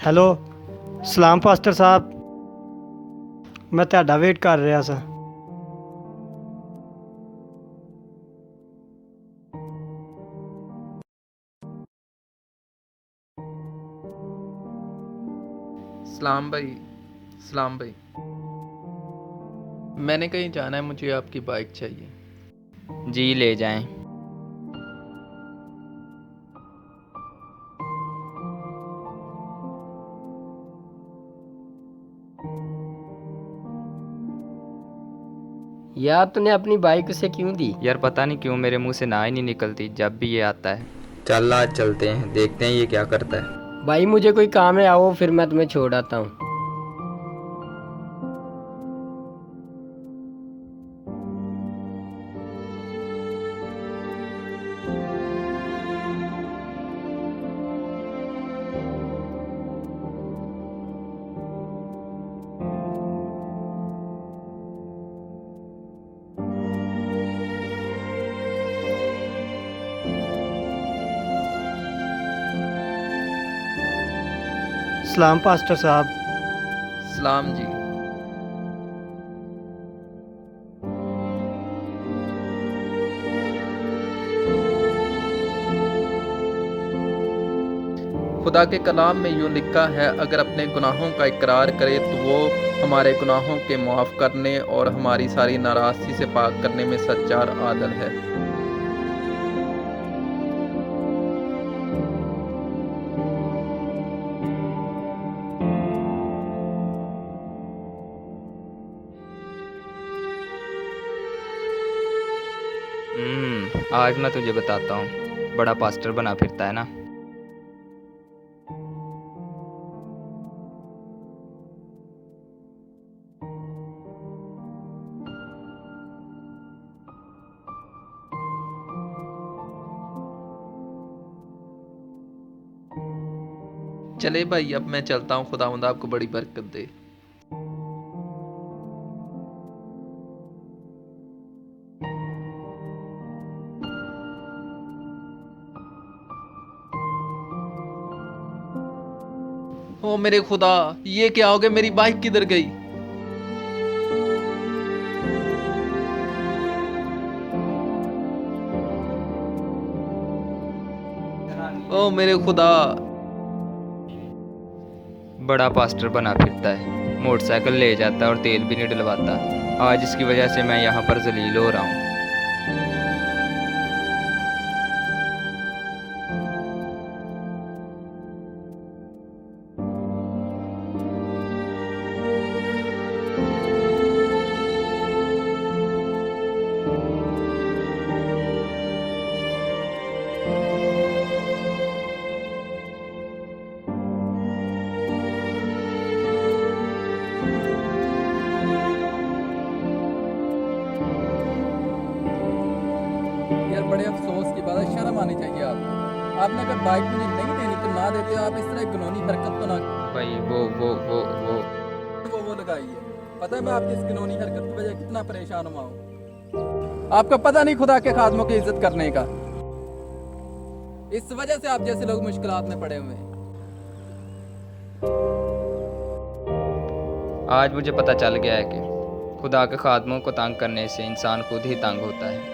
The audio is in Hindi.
ਹੈਲੋ, ਸਲਾਮ ਪਾਸਟਰ ਸਾਹਿਬ। ਮੈਂ ਤੁਹਾਡਾ ਵੇਟ ਕਰ ਰਿਹਾ ਸਾਂ। सलाम भाई। सलाम भाई, मैंने कहीं जाना है, मुझे आपकी बाइक चाहिए। जी ले जाएं। यार तूने अपनी बाइक उसे क्यों दी? यार पता नहीं क्यों मेरे मुंह से ना ही नहीं निकलती जब भी ये आता है। चल आज चलते हैं, देखते हैं ये क्या करता है। भाई मुझे कोई काम है, आओ फिर मैं तुम्हें छोड़ आता हूँ। सलाम पास्टर साहब। सलाम जी। खुदा के कलाम में यूँ लिखा है, अगर अपने गुनाहों का इकरार करे तो वो हमारे गुनाहों के मुआफ़ करने और हमारी सारी नाराज़गी से पाक करने में सच्चा और आदल है। आज मैं तुझे बताता हूँ, बड़ा पास्टर बना फिरता है ना। चले भाई, अब मैं चलता हूँ। खुदावंद आपको बड़ी बरकत दे। ओ मेरे खुदा, ये क्या हो गया? मेरी बाइक किधर गई? ओ मेरे खुदा। बड़ा पास्टर बना फिरता है, मोटरसाइकिल ले जाता है और तेल भी नहीं डलवाता। आज इसकी वजह से मैं यहाँ पर जलील हो रहा हूँ। यार बड़े अफसोस की बात है, शर्म आनी चाहिए आपको। आपने अगर बाइक मुझे नहीं देनी तो ना देते। आप इस तरह कानूनी हरकत तो ना भाई वो लगाइए। पता है मैं आपकी इस कानूनी हरकत की वजह कितना परेशान हुआ हूँ। आपका पता नहीं खुदा के खादमों की इज्जत करने का। इस वजह से आप जैसे लोग मुश्किलात में पड़े हुए हैं। आज मुझे पता चल गया है कि खुदा के खादमों को तंग करने से इंसान खुद ही तंग होता है।